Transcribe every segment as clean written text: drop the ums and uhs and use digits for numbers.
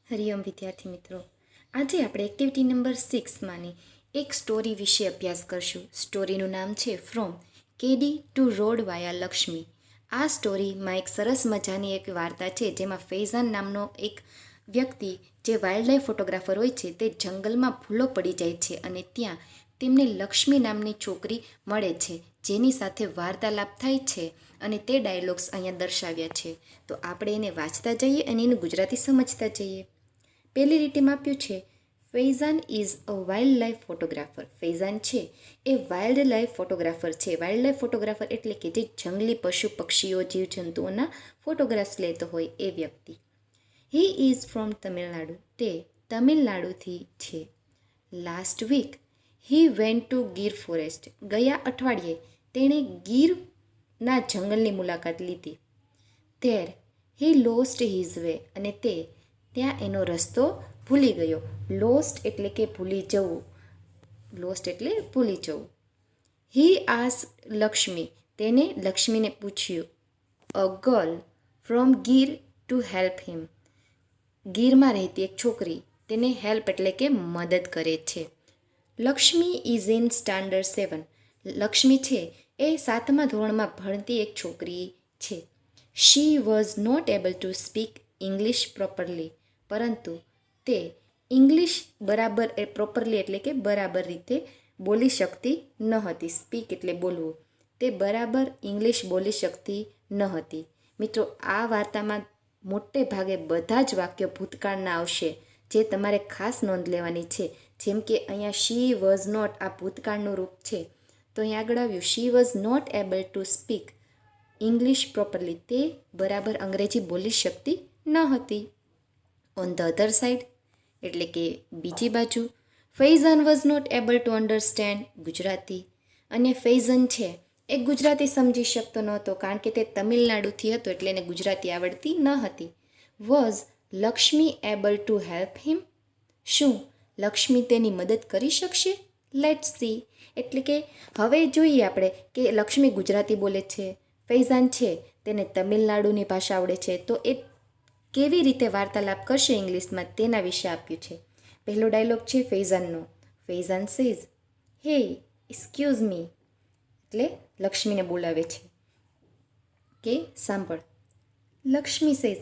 હરિઓમ વિદ્યાર્થી મિત્રો, આજે આપણે એક્ટિવિટી નંબર 6માંની એક સ્ટોરી વિશે અભ્યાસ કરશું. સ્ટોરીનું નામ છે ફ્રોમ કેડી ટુ રોડ વાયા લક્ષ્મી. આ સ્ટોરીમાં એક સરસ મજાની એક વાર્તા છે જેમાં ફૈઝાન નામનો એક વ્યક્તિ જે વાઇલ્ડ લાઈફ ફોટોગ્રાફર હોય છે તે જંગલમાં ભૂલો પડી જાય છે અને ત્યાં તેમને લક્ષ્મી નામની છોકરી મળે છે જેની સાથે વાર્તાલાપ થાય છે અને તે ડાયલોગ્સ અહીંયા દર્શાવ્યા છે. તો આપણે એને વાંચતા જઈએ અને એનું ગુજરાતી સમજતા જઈએ. પહેલી લીટીમાં આપ્યું છે Faizan is a wild life photographer. Faizan છે એ વાઇલ્ડ લાઈફ ફોટોગ્રાફર છે. વાઇલ્ડ લાઈફ ફોટોગ્રાફર એટલે કે જે જંગલી પશુ પક્ષીઓ જીવજંતુઓના ફોટોગ્રાફ્સ લેતો હોય એ વ્યક્તિ. He is from Tamil Nadu. તે તમિલનાડુથી છે. Last week he went to Gir forest. ગયા અઠવાડિયે તેણે ગીરના જંગલની મુલાકાત લીધી. There he lost his way. અને તે ત્યાં એનો રસ્તો ભૂલી ગયો. લોસ્ટ એટલે કે ભૂલી જવું. લોસ્ટ એટલે ભૂલી જવું. હી આસ લક્ષ્મી. તેને લક્ષ્મીને પૂછ્યું a girl from Gir to help him. ગીરમાં રહેતી એક છોકરી તેને હેલ્પ એટલે કે મદદ કરે છે. Lakshmi is in standard 7. Lakshmi છે એ 7મા ધોરણમાં ભણતી એક છોકરી છે. She was not able to speak English properly. પરંતુ તે ઇંગ્લિશ બરાબર પ્રોપરલી એટલે કે બરાબર રીતે બોલી શકતી ન હતી. સ્પીક એટલે બોલવું. તે બરાબર ઇંગ્લિશ બોલી શકતી ન હતી. મિત્રો, આ વાર્તામાં મોટે ભાગે બધા જ વાક્યો ભૂતકાળના આવશે જે તમારે ખાસ નોંધ લેવાની છે. જેમ કે અહીંયા શી વોઝ નોટ આ ભૂતકાળનું રૂપ છે. તો અહીંયા આગળ આવ્યું she was not able to speak English properly. તે બરાબર અંગ્રેજી બોલી શકતી ન હતી. ઓન ધ અધર સાઇડ એટલે કે બીજી બાજુ Faizan was not able to understand Gujarati. અને ફૈઝાન છે એ ગુજરાતી સમજી શકતો નહોતો કારણ કે તે તમિલનાડુથી હતો એટલે એને ગુજરાતી આવડતી ન હતી. Was Lakshmi able to help him. શું લક્ષ્મી તેની મદદ કરી શકશે? Let's see. એટલે કે હવે જોઈએ આપણે કે લક્ષ્મી ગુજરાતી બોલે છે, ફૈઝાન છે તેને તમિલનાડુની ભાષા આવડે છે, તો એ કેવી રીતે વાર્તાલાપ કરશે ઇંગ્લિશમાં તેના વિશે આપ્યું છે. પહેલો ડાયલોગ છે ફૈઝાનનો. Faizan says hey excuse me. એટલે લક્ષ્મીને બોલાવે છે કે સાંભળ. Lakshmi says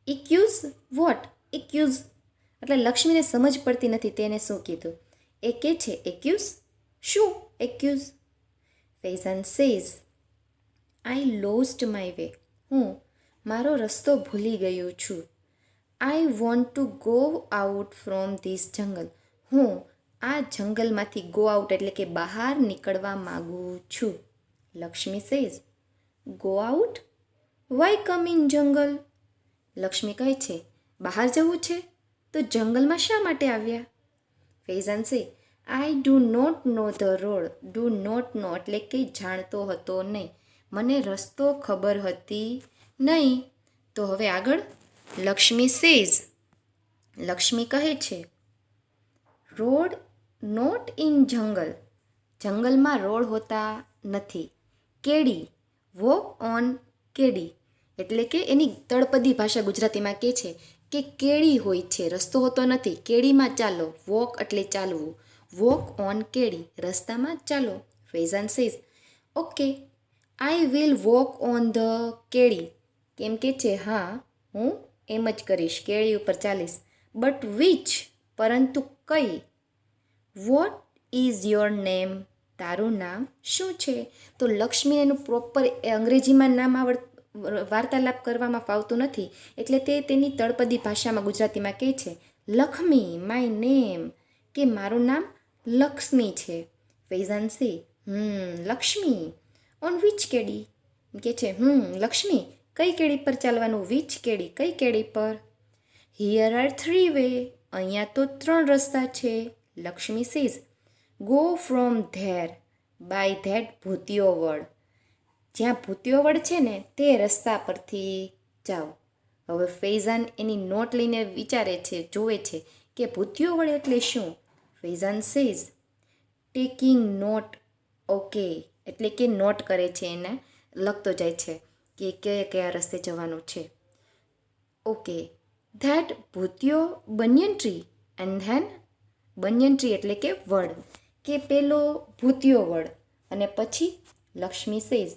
accuse what. Accuse એટલે લક્ષ્મીને સમજ પડતી નથી તેને શું કીધું. એ કે છે એક્યુઝ. શું accused? Faizan says I lost my way. હું મારો રસ્તો ભૂલી ગયો છું. I want to go out from this જંગલ. હું આ જંગલમાંથી ગો આઉટ એટલે કે બહાર નીકળવા માગું છું. Lakshmi says go out why come in jungle. Lakshmi કહે છે બહાર જવું છે તો જંગલમાં શા માટે આવ્યા? Faizan say I do not know the road. Do not know એટલે કે જાણતો હતો નહીં. મને રસ્તો ખબર હતી નહીં. તો હવે આગળ લક્ષ્મી સેઝ લક્ષ્મી કહે છે રોડ નોટ ઇન જંગલ. જંગલમાં રોડ હોતા નથી. કેડી વોક ઓન કેડી એટલે કે એની તળપદી ભાષા ગુજરાતીમાં કહે છે કે કેડી હોય છે, રસ્તો હોતો નથી. કેડીમાં ચાલો. વોક એટલે ચાલવું. વોક ઓન કેડી રસ્તામાં ચાલો. Faizan says okay I will walk on the કેડી. કેમ કે છે હા હું એમ જ કરીશ, કેળી ઉપર ચાલીશ. બટ વિચ પરંતુ કઈ? What is your name. તારું નામ શું છે? તો લક્ષ્મી એનું પ્રોપર અંગ્રેજીમાં નામ વાર્તાલાપ કરવામાં ફાવતું નથી એટલે તે તેની તળપદી ભાષામાં ગુજરાતીમાં કહે છે લક્ષ્મી માય નેમ કે મારું નામ લક્ષ્મી છે. Faizan see Lakshmi on which કેડી. કે છે લક્ષ્મી કઈ કેડી પર ચાલવાનું? વિચ કેડી કઈ કેડી પર? Here are 3 way. અહીંયા તો 3 રસ્તા છે. Lakshmi sees go from there by that ભૂતિયો વડ. જ્યાં ભૂતિયો વડ છે ને તે રસ્તા પરથી જાઓ. હવે ફૈઝાન એની નોટ લઈને વિચારે છે, જોવે છે કે ભૂતિયો વડ એટલે શું? Faizan says taking note. Okay એટલે કે નોટ કરે છે, એને લખતો જાય છે કે કયા કયા રસ્તે જવાનું છે. ઓકે ધેટ ભૂતિયો banyan tree and then banyan tree એટલે કે વડ, કે પેલો ભૂતિયો વડ. અને પછી લક્ષ્મી સેઝ,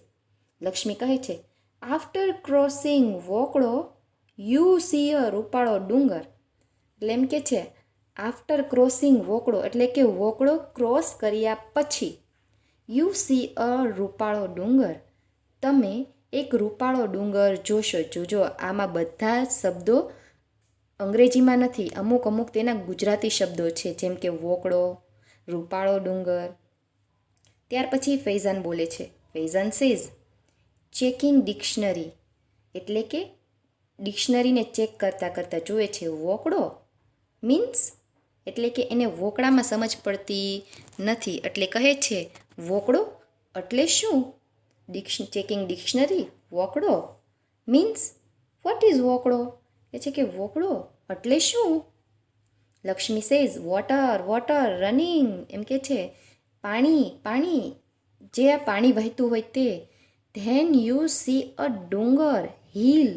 લક્ષ્મી કહે છે, આફ્ટર ક્રોસિંગ વોકડો યુ સી અ રૂપાળો ડુંગર. એટલે એમ કે છે આફ્ટર ક્રોસિંગ વોકડો એટલે કે વોકડો ક્રોસ કર્યા પછી, યુ સી અ રૂપાળો ડુંગર, તમે એક રૂપાળો ડુંગર જોશો. જોજો આમાં બધા શબ્દો અંગ્રેજીમાં નથી, અમુક અમુક તેના ગુજરાતી શબ્દો છે, જેમ કે વોકડો, રૂપાળો ડુંગર. ત્યાર પછી ફૈઝાન બોલે છે, ફૈઝાન સેઝ, ચેકિંગ ડિક્શનરી એટલે કે ડિક્શનરીને ચેક કરતાં કરતાં જુએ છે. વોકડો મીન્સ એટલે કે એને વોકડામાં સમજ પડતી નથી, એટલે કહે છે વોકડો એટલે શું? ચેકિંગ ડિક્શનરી, વોકડો મીન્સ વોટ ઇઝ વોકડો, એ છે કે વોકડો એટલે શું? Lakshmi says, water water running, એમ કે છે પાણી પાણી, જે આ પાણી વહેતું હોય તે. ધેન યુ સી અ ડુંગર હિલ,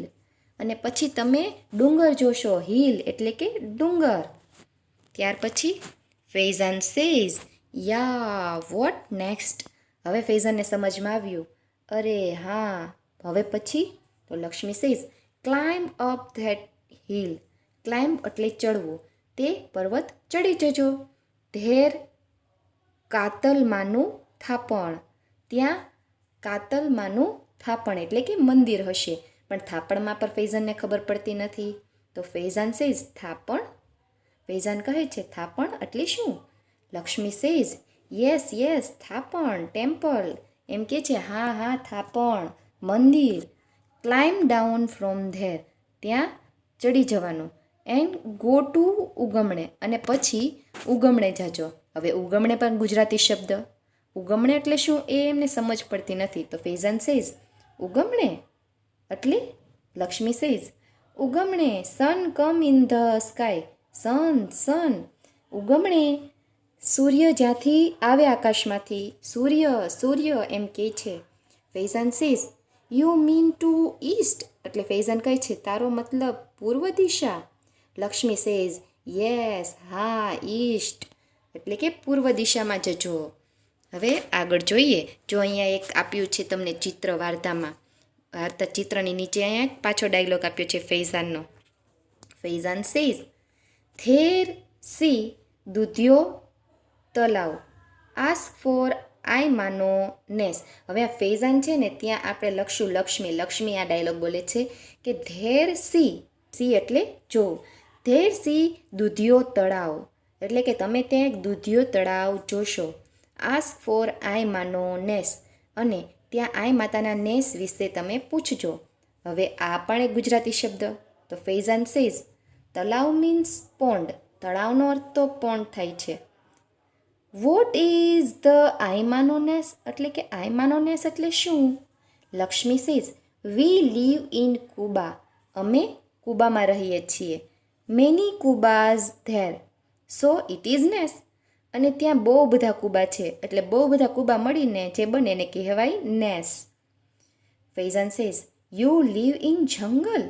અને પછી તમે ડુંગર જોશો. હિલ એટલે કે ડુંગર. ત્યાર પછી ફૈઝાન સેઝ, યા વોટ નેક્સ્ટ. હવે ફૈઝાનને સમજમાં આવ્યું, અરે હા હવે પછી? તો Lakshmi says, climb up that hill. Climb એટલે ચડવું, તે પર્વત ચડી જજો. ધેર કાતલમાનું થાપણ, ત્યાં કાતલમાનું થાપણ એટલે કે મંદિર હશે, પણ થાપણમાં પર ફૈઝાનને ખબર પડતી નથી. તો ફૈઝાન સેઝ, થાપણ. ફૈઝાન કહે છે થાપણ એટલે શું? લક્ષ્મી સેઝ, યસ યસ થાપણ, ટેમ્પલ, એમ કે છે હા હા થાપણ, મંદિર. ક્લાઇમ્બ ડાઉન ફ્રોમ ધેર, ત્યાં ચડી જવાનું. એન્ડ ગો ટુ ઉગમણે, અને પછી ઉગમણે જાજો. હવે ઉગમણે પણ ગુજરાતી શબ્દ, ઉગમણે એટલે શું એ એમને સમજ પડતી નથી. તો ફૈઝાન સેઝ, ઉગમણે એટલે? લક્ષ્મી સેઝ, ઉગમણે sun come in the sky. Sun sun, ઉગમણે સૂર્ય જ્યાંથી આવે આકાશમાંથી, સૂર્ય સૂર્ય, એમ કે છે. Faizan says, you mean to east, એટલે ફૈઝાન કહે છે તારો મતલબ પૂર્વ દિશા. લક્ષ્મી સેઝ, યસ હા ઈસ્ટ એટલે કે પૂર્વ દિશામાં જજો. હવે આગળ જોઈએ. જો અહીંયા એક આપ્યું છે તમને ચિત્ર વાર્તામાં, વાર્તા ચિત્રની નીચે અહીંયા પાછો ડાયલોગ આપ્યો છે ફૈઝાનનો. ફૈઝાન સેઝ, ધેર સી દૂધિયો તલાવ, આસ્ક ફોર આઈ માનો નેસ. હવે આ ફૈઝાન છે ને ત્યાં આપણે લખશું લક્ષ્મી. લક્ષ્મી આ ડાયલોગ બોલે છે કે ધેર સી, સી એટલે જો, ધેર સી દૂધિયો તળાવ, એટલે કે તમે ત્યાં એક દૂધિયો તળાવ જોશો. આસ્ક ફોર આઈ માનો નેસ, અને ત્યાં આઈ માતાના નેસ વિશે તમે પૂછજો. હવે આ પણ એક ગુજરાતી શબ્દ. તો ફૈઝાન સેઝ, તલાવ મીન્સ પોન્ડ, તળાવનો અર્થ તો પોન્ડ થાય છે. વોટ ઇઝ ધ આઈમાનોનેસ, એટલે કે આઈમાનોનેસ એટલે શું? Lakshmi says, we live in કુબા, અમે કુબામાં રહીએ છીએ. મેની કુબાઝ ધેર, સો ઇટ ઇઝ નેસ, અને ત્યાં બહુ બધા કુબા છે, એટલે બહુ બધા કુબા મળીને જે બને એને કહેવાય નેસ. Faizan says, you live in jungle,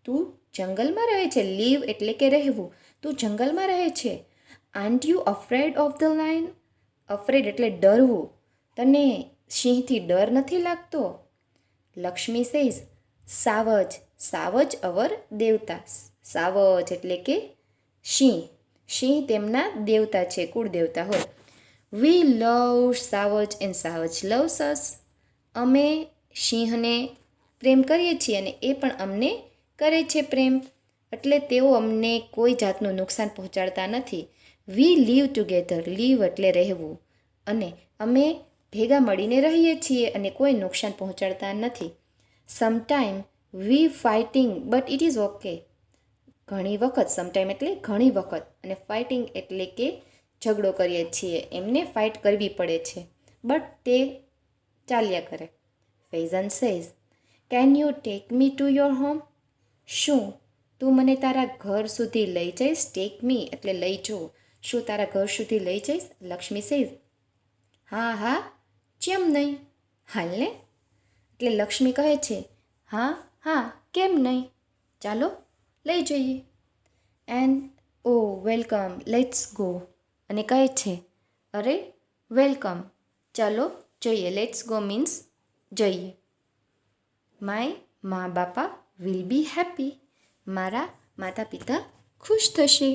તું જંગલમાં રહે છે. લીવ એટલે કે રહેવું, તું જંગલમાં રહે છે. Aren't you afraid of the lion, afraid એટલે ડરવું, તને સિંહથી ડર નથી લાગતો? લક્ષ્મી સેઝ, સાવજ, સાવજ અવર દેવતા, સાવજ એટલે કે સિંહ, સિંહ તેમના દેવતા છે, કુળ દેવતા હોય. વી લવ સાવજ એન્ડ સાવજ લવ્સ અસ, અમે સિંહને પ્રેમ કરીએ છીએ અને એ પણ અમને કરે છે પ્રેમ, એટલે તેઓ અમને કોઈ જાતનું નુકસાન પહોંચાડતા નથી. વી લીવ ટુગેધર, લીવ એટલે રહેવું, અને અમે ભેગા મળીને રહીએ છીએ અને કોઈ નુકસાન પહોંચાડતા નથી. Sometime we fighting but it is okay, ઘણી વખત, સમટાઈમ એટલે ઘણી વખત, અને ફાઇટિંગ એટલે કે ઝઘડો કરીએ છીએ, એમને ફાઇટ કરવી પડે છે, બટ તે ચાલ્યા કરે. Faizan says, can you take me to your home, શું તું મને તારા ઘર સુધી લઈ જઈશ? ટેક મી એટલે લઈ જો, શું તારા ઘર સુધી લઈ જઈશ? લક્ષ્મી સેઝ, હા હા કેમ નહીં, હાલ ને. એટલે લક્ષ્મી કહે છે હા હા કેમ નહીં, ચાલો લઈ જઈએ. And oh welcome, let's go. અને કહે છે, અરે વેલકમ, ચાલો જઈએ. લેટ્સ ગો મીન્સ જઈએ. માય મા બાપા વિલ બી હેપી, મારા માતા પિતા ખુશ થશે.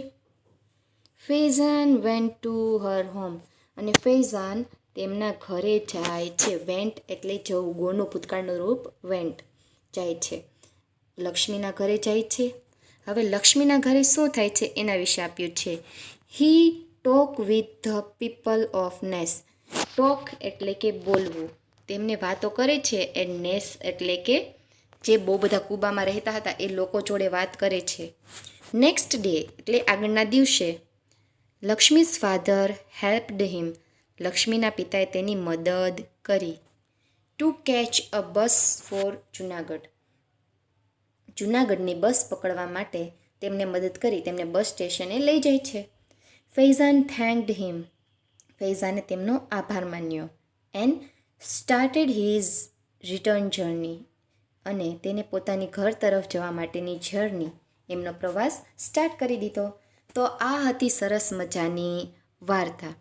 Faizan went to her home, અને ફૈઝાન તેમના ઘરે જાય છે. વેન્ટ એટલે જવું, ગોનું ભૂતકાળનું રૂપ વેન્ટ, જાય છે. લક્ષ્મીના ઘરે જાય છે. હવે લક્ષ્મીના ઘરે શું થાય છે એના વિશે આપ્યું છે. He talk with the people of નેસ. ટોક એટલે કે બોલવું, તેમને વાતો કરે છે. એન્ડ નેસ એટલે કે જે બહુ બધા કુબામાં રહેતા હતા એ લોકો જોડે વાત કરે છે. નેક્સ્ટ ડે એટલે આગળના દિવસે લક્ષ્મીઝ ફાધર હેલ્પડ હિમ. લક્ષ્મીના પિતાએ તેની મદદ કરી. To catch a bus for Junagadh. જુનાગઢની બસ પકડવા માટે તેમને મદદ કરી, તેમને બસ સ્ટેશને લઈ જાય છે. ફૈઝાન થેન્કડ હિમ. ફૈઝાને તેમનો આભાર માન્યો. And started his return journey. અને તેને પોતાની ઘર તરફ જવા માટેની જર્ની, એમનો પ્રવાસ સ્ટાર્ટ કરી દીધો. તો આ હતી સરસ મજાની વાર્તા.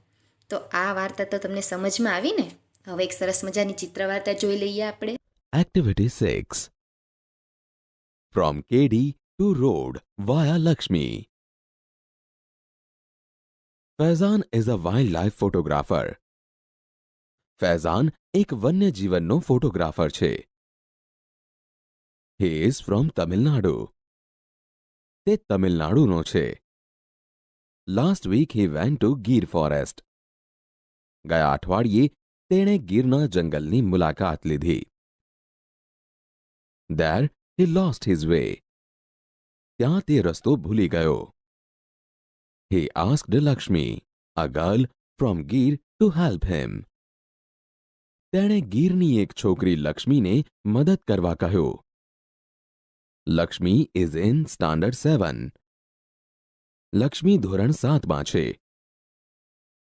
તો આ વાર્તા તો તમને સમજમાં આવી ને? હવે એક સરસ મજાની ચિત્ર વાર્તા જોઈ લઈએ આપણે. Activity 6. From KD to Road via Lakshmi. Faizan is a wildlife photographer. Faizan એક વન્ય જીવનનો ફોટોગ્રાફર છે. He is from Tamil Nadu. તે તમિલનાડુનો છે. Last week he went to Gir forest. ગયા અઠવાડિયે તેણે ગીરના જંગલની મુલાકાત લીધી. There he lost his way. ત્યાં તે રસ્તો ભૂલી ગયો. He asked Lakshmi, a girl from Gir, to help him. તેણે ગીરની એક છોકરી લક્ષ્મીને મદદ કરવા કહ્યું. Lakshmi is in standard 7. Lakshmi ધોરણ 7માં છે.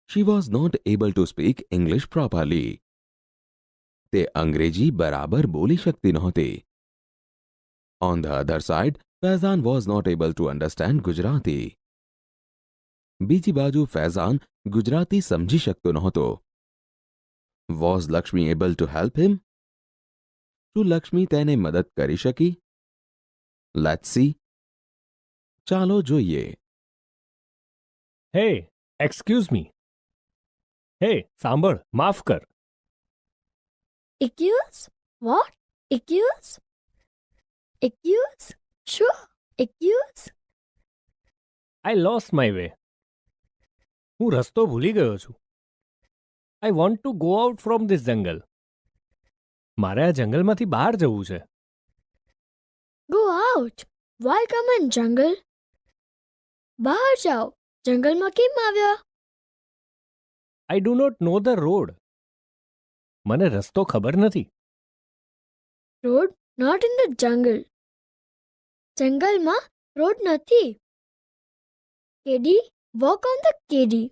She was not able to speak English properly. તે અંગ્રેજી બરાબર બોલી શકતી નહોતી. On the other side, Faizan was not able to understand Gujarati. બીજી બાજુ ફૈઝાન ગુજરાતી સમજી શકતો નહોતો. Was Lakshmi able to help him? શું લક્ષ્મી તેને મદદ કરી શકી? Let's see. ચાલો જોઈએ. હે એક્સક્યુઝ મી. હે સાંભળ, માફ કર. Accuse? What? Accuse? Accuse? Sure. Accuse? I lost my way. હું રસ્તો ભૂલી ગયો છું. I want to go out from this જંગલ. મારે આ જંગલમાંથી બહાર જવું છે. Go out. Why come in jungle? બહાર જાઓ. જંગલમાં કેમ આવ્યા? I do not know the road. મને રસ્તો ખબર નથી. Road not in the jungle. જંગલમાં રોડ નથી. કેડી walk on the કેડી.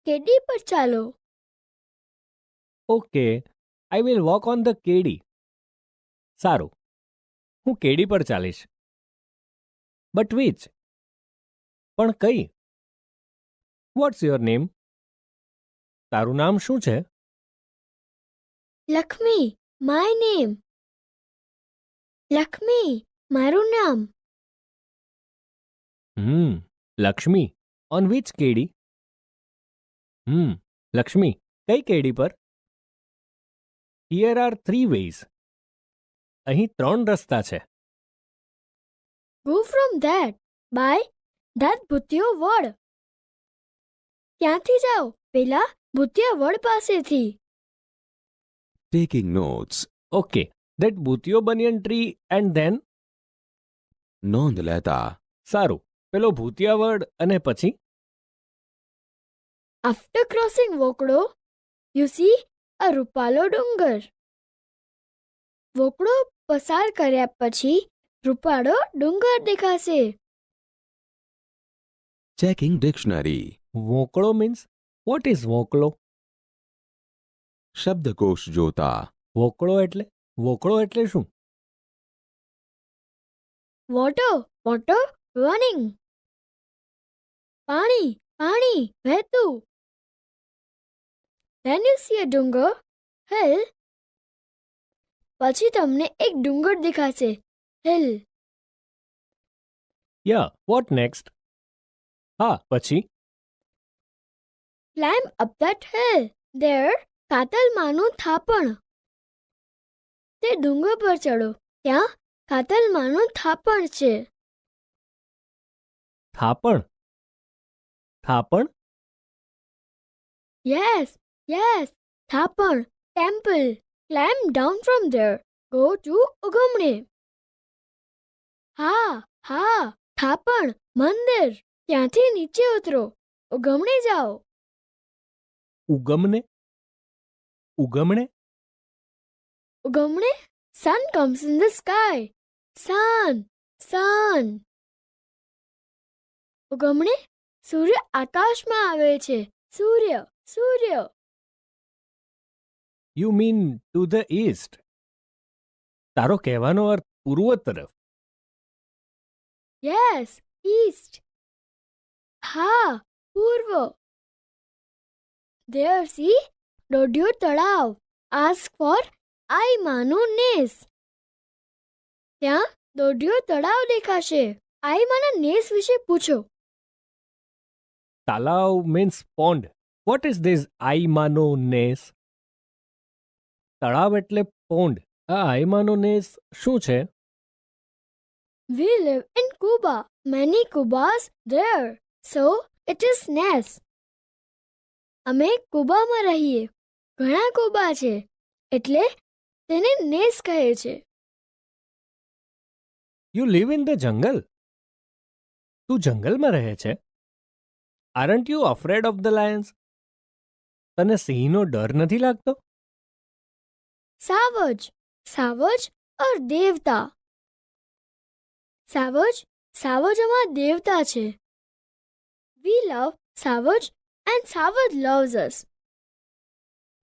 કેડી પર ચાલો. Okay, I will walk on the કેડી. સારું, હું કેડી પર ચાલીશ. But which? પણ કઈ? What's your name? તારું નામ શું છે? Lakshmi my name. લક્ષ્મી મારું નામ. લક્ષ્મી ઓન વિચ કેડી? લક્ષ્મી કઈ કેડી પર? Here are 3 ways. અહીં 3 રસ્તા છે. Go from that by that ભૂતિયો વડ. ક્યાંથી જાઓ? પેલા ભૂતિયા વડ પાસેથી. Taking notes. ઓકે, ધેટ ભૂતિયો બનિયન ટ્રી એન્ડ ધેન? નોંધ લેતા. સારું, પેલો ભૂતિયા વડ અને પછી? After crossing વોકડો you see a રૂપાલો ડુંગર. વોકડો પસાર કર્યા પછી રૂપાળો ડુંગર દેખાશે. Checking dictionary. વોકળો મીન્સ વોટ ઇઝ વોકળો? શબ્દકોશ જોતા. વોકળો એટલે શું? Water water running. પાણી પાણી વહેતું. Then you see a ડુંગર hill. પછી તમને એક ડુંગર દેખાશે hill. યા વોટ નેક્સ્ટ? હા પછી? Climb up that hill. There કાતલમાનું થાપણ. તે ડુંગર પર ચડો. ત્યાં કાતલમાનું થાપણ છે. થાપણ? થાપણ? Yes, yes, થાપણ. Temple. Climb down from there. Go to ઉગમણે. હા હા, થાપણ મંદિર. ત્યાંથી નીચે ઉતરો. ઉગમણે જાઓ. ઉગમને? ઉગમણે? ઉગમણે? Sun comes in the sky. Sun, sun. ઉગમણે? સૂર્ય આકાશમાં આવે છે. સૂર્ય, સૂર્ય. You mean to the east. તારો કહેવાનો અર્થ પૂર્વ તરફ. Yes, east. હા, પૂર્વ. There see, દોઢિયો તળાવ. Ask for આઈમાનું નેસ. ત્યાં દોઢિયો તળાવ દેખાશે. આઈમાના નેસ વિશે પૂછો. તાલાવ means pond. What is this આઈમાનો નેસ? તળાવ એટલે પોન્ડ. આ આઈમાનો નેસ શું છે? We live in Cuba. Many Cubas there. So, it is Nes. અમે કુબામાં રહીએ. ઘણા કુબા છે. એટલે તેને નેસ કહે છે. યુ લીવ ઇન ધ જંગલ. તું જંગલમાં રહે છે? Aren't you afraid of the Lions? તને સિંહનો ડર નથી લાગતો? સાવજ. સાવજ ઓર દેવતા. સાવજ. સાવજમાં દેવતા છે. We love Savaj and Savaj loves us.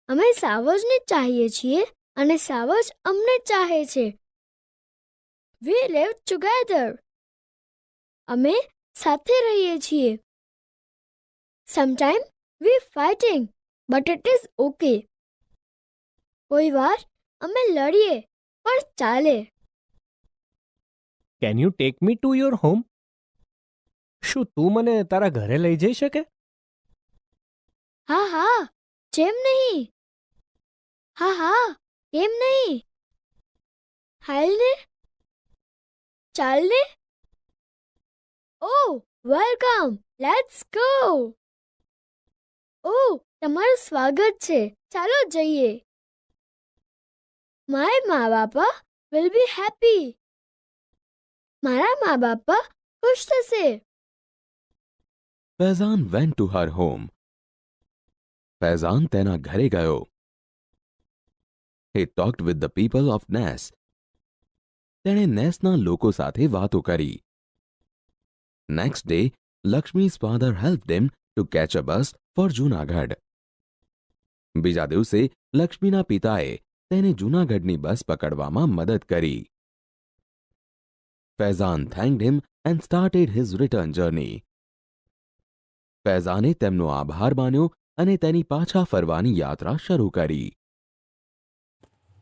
અમે સાવજને ચાહીએ છીએ અને સાવજ અમને ચાહે છે. We live together. અમે સાથે રહીએ છીએ. Sometimes we fighting, but it is okay. કોઈ વાર અમે લડીએ પણ ચાલે. Can you take me to your home? શું તું મને તારા ઘરે લઈ જઈ શકે? હા હા, જેમ નહીં. હા હા, કેમ નહીં. હાલ ને, ચાલ ને. Oh, welcome. Let's go. Oh, તમારું સ્વાગત છે. ચાલો જઈએ. My મા બાપા will be happy. મારા મા બાપા ખુશ થશે. Faizan went to her home. Faizan તેના ઘરે ગયો. He talked with the people of Nes. તેણે નેસના લોકો સાથે વાતો કરી. Next day, Lakshmi's father helped him to catch a bus for Junagadh. બીજા દિવસે લક્ષ્મીના પિતાએ તેને જૂનાગઢની બસ પકડવામાં મદદ કરી. Faizan thanked him and started his return journey. Faizane તેમનો આભાર માન્યો અને તેની પાછા ફરવાની યાત્રા શરૂ કરી.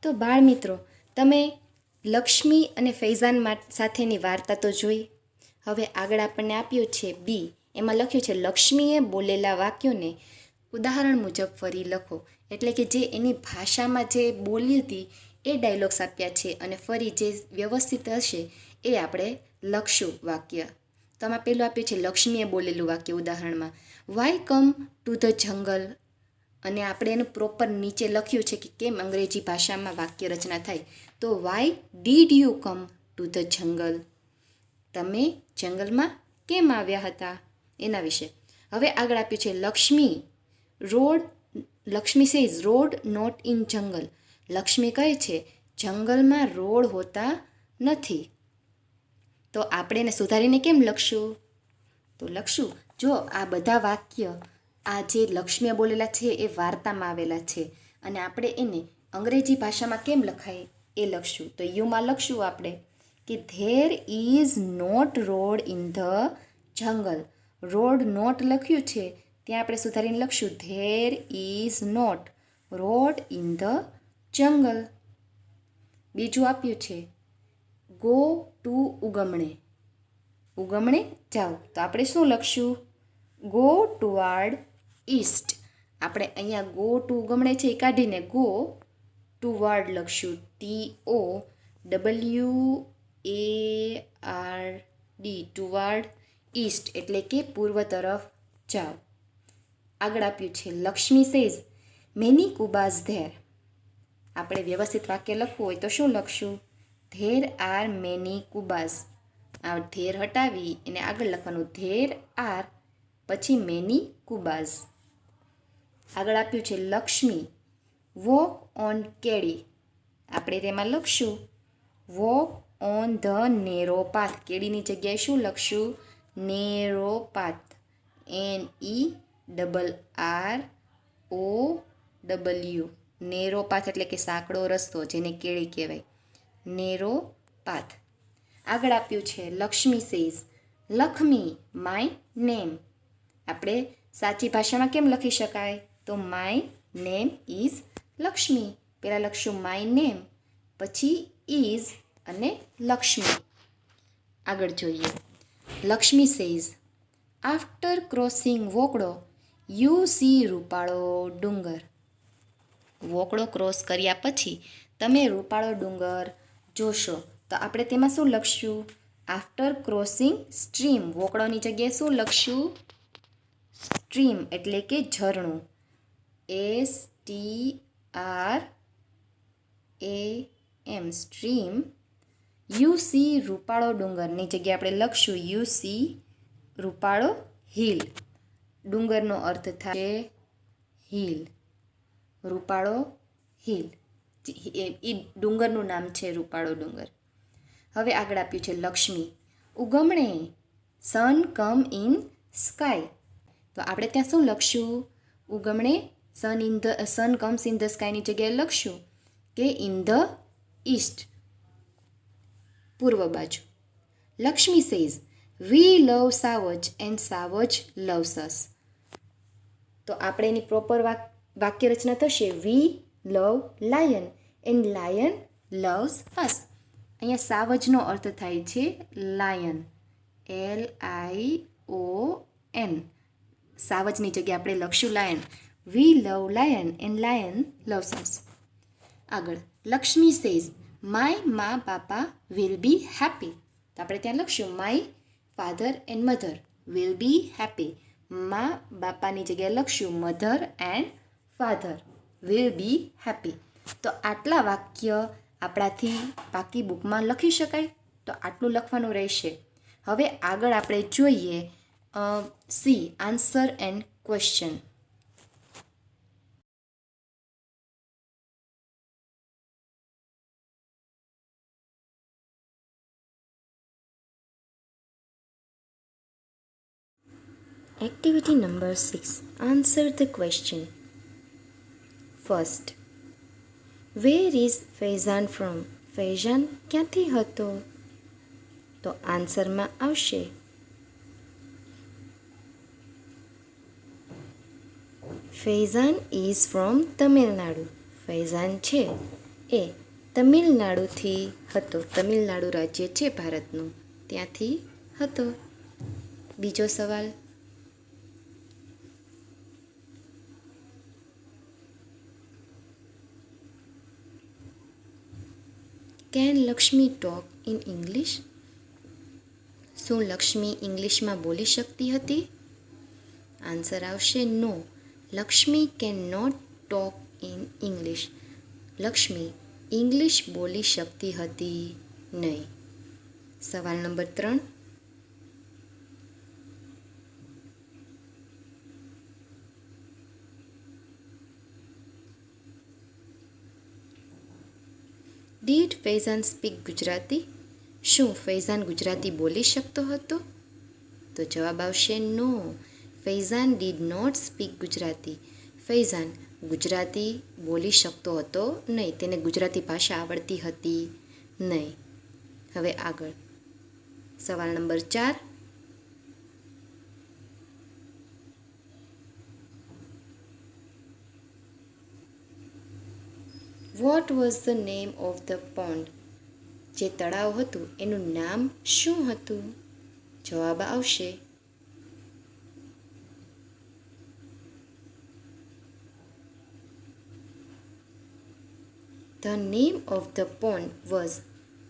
તો બાળ મિત્રો, તમે લક્ષ્મી અને ફૈઝાન સાથેની વાર્તા તો જોઈ. હવે આગળ આપણને આપ્યું છે બી. એમાં લખ્યું છે લક્ષ્મીએ બોલેલા વાક્યોને ઉદાહરણ મુજબ ફરી લખો. એટલે કે જે એની ભાષામાં જે બોલી હતી એ ડાયલોગ્સ આપ્યા છે અને ફરી જે વ્યવસ્થિત હશે એ આપણે લખશું વાક્ય. તો આમાં પહેલું આપ્યું છે લક્ષ્મીએ બોલેલું વાક્ય ઉદાહરણમાં, વાય કમ ટુ ધ જંગલ. અને આપણે એનું પ્રોપર નીચે લખ્યું છે કે કેમ અંગ્રેજી ભાષામાં વાક્ય રચના થાય. તો why did you come to the jungle. તમે જંગલમાં કેમ આવ્યા હતા એના વિશે. હવે આગળ આપ્યું છે Lakshmi says road not in jungle. Lakshmi કહે છે જંગલમાં રોડ હોતા નથી. તો આપણે એને સુધારીને કેમ લખશું? તો લખશું, જો આ બધા વાક્ય આ જે લક્ષ્મીએ બોલેલા છે એ વાર્તામાં આવેલા છે અને આપણે એને અંગ્રેજી ભાષામાં કેમ લખાય એ લખશું. તો યુમાં લખશું આપણે કે there is not road in the jungle. Road not લખ્યું છે ત્યાં આપણે સુધારીને લખશું there is not road in the jungle. બીજું આપ્યું છે ગો ટુ ઉગમણે. ઉગમણે જાઓ તો આપણે શું લખશું ગો ટુવાર્ડ ઈસ્ટ. આપણે અહીંયા ગો ટુ ઉગમણે છે એ કાઢીને ગો ટુવાર્ડ લખશું TOWARD ટુવાર્ડ ઈસ્ટ એટલે કે પૂર્વ તરફ જાઓ. આગળ આપ્યું છે લક્ષ્મી સેઝ મેની કુબાઝ ધેર. આપણે વ્યવસ્થિત વાક્ય લખવું હોય તો શું લખશું ધેર આર મેની કુબાઝ. આ ધેર હટાવી એને આગળ લખવાનું ધેર આર પછી મેની કુબાઝ. આગળ આપ્યું છે લક્ષ્મી વોક ઓન કેડી. આપણે તેમાં લખશું walk on the narrow path. કેડીની જગ્યાએ શું લખશું narrow path NERROW. Narrow path એટલે કે સાંકડો રસ્તો જેને કેડી કહેવાય નેરો પાથ. આગળ આપ્યું છે Lakshmi says Lakshmi my name. આપણે સાચી ભાષામાં કેમ લખી શકાય તો માય નેમ ઇઝ લક્ષ્મી. પહેલાં લખશું માય નેમ પછી ઇઝ અને લક્ષ્મી. આગળ જોઈએ લક્ષ્મી સેઝ આફ્ટર ક્રોસિંગ વોકડો યુ સી રૂપાળો ડુંગર. વોકડો ક્રોસ કર્યા પછી તમે રૂપાળો ડુંગર જોશો તો આપણે તેમાં શું લખશું આફ્ટર ક્રોસિંગ સ્ટ્રીમ. વોકડોની જગ્યાએ શું લખશું સ્ટ્રીમ એટલે કે ઝરણું STRAM સ્ટ્રીમ. યુ સી રૂપાળો ડુંગરની જગ્યાએ આપણે લખશું યુ સી રૂપાળો હિલ. ડુંગરનો અર્થ થાય હિલ. રૂપાળો હિલ એ ડુંગરનું નામ છે રૂપાળો ડુંગર. હવે આગળ આપ્યું છે લક્ષ્મી ઉગમણે સન કમ ઇન સ્કાય. તો આપણે ત્યાં શું લખશું ઉગમણે સન કમ્સ ઇન ધ સ્કાયની જગ્યાએ લખશું કે ઇન ધ ઈસ્ટ પૂર્વ બાજુ. લક્ષ્મી સેઝ વી લવ સાવજ એન્ડ સાવજ લવ્સ અસ. તો આપણે એની પ્રોપર વાક્ય રચના થશે we love lion and lion loves us. અહીંયા સાવજનો અર્થ થાય છે લાયન LION. સાવજની જગ્યાએ આપણે લખશું lion we love lion and lion loves us. આગળ લક્ષ્મી સેઝ માય મા બાપા વિલ બી હેપી. તો આપણે ત્યાં લખશું my father and mother will be happy. મા બાપાની જગ્યાએ લખશું mother and father will be happy. તો આટલા વાક્ય આપણાથી પાકી બુકમાં લખી શકાય. તો આટલું લખવાનું રહેશે. હવે આગળ આપણે જોઈએ C answer and question. Activity number 6. Answer the question. First, where is Faizan from? Faizan ક્યાંથી હતો? તો આન્સરમાં આવશે ફૈઝાન ઇઝ ફ્રોમ તમિલનાડુ. ફૈઝાન છે એ તમિલનાડુથી હતો. તમિલનાડુ રાજ્ય છે ભારતનું ત્યાંથી હતો. બીજો સવાલ can Lakshmi talk in English? શું લક્ષ્મી ઇંગ્લિશમાં બોલી શકતી હતી? આન્સર આવશે no. Lakshmi can not talk in English. Lakshmi English બોલી શકતી હતી નહીં. સવાલ number 3. Did Faizan speak Gujarati? શું ફૈઝાન ગુજરાતી બોલી શકતો હતો? તો જવાબ આવશે no. Faizan did not speak Gujarati. Faizan Gujarati બોલી શકતો હતો નહીં. તેને ગુજરાતી ભાષા આવડતી હતી નહીં. હવે આગળ સવાલ number 4. What was the name of the pond? જે તળાવ હતું એનું નામ શું હતું? જવાબ આવશે the name of the pond was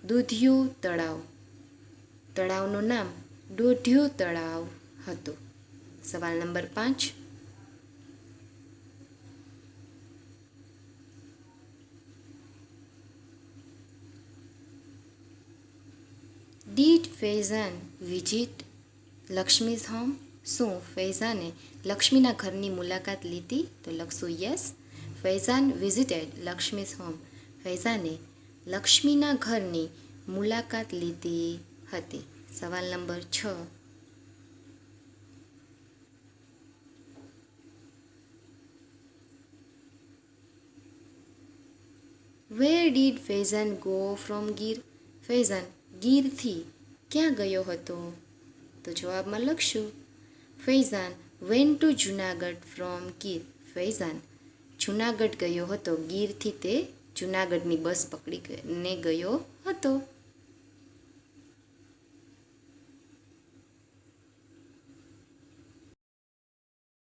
Dudhiyu Talav. તળાવનું નામ દૂધિયું તળાવ હતું. સવાલ number 5. Did Faizan visit Lakshmi's home? શું ફૈઝાને લક્ષ્મીના ઘરની મુલાકાત લીધી? તો લખશું yes, Faizan visited Lakshmi's home. ફૈઝાને લક્ષ્મીના ઘરની મુલાકાત લીધી હતી. સવાલ number 6. Where did Faizan go from Gir? Faizan ગીરથી ક્યાં ગયો હતો? તો જવાબમાં લખશું Faizan went to Junagadh from Gir. Faizan Junagadh ગયો હતો. ગીરથી તે જુનાગઢની બસ પકડીને ગયો હતો.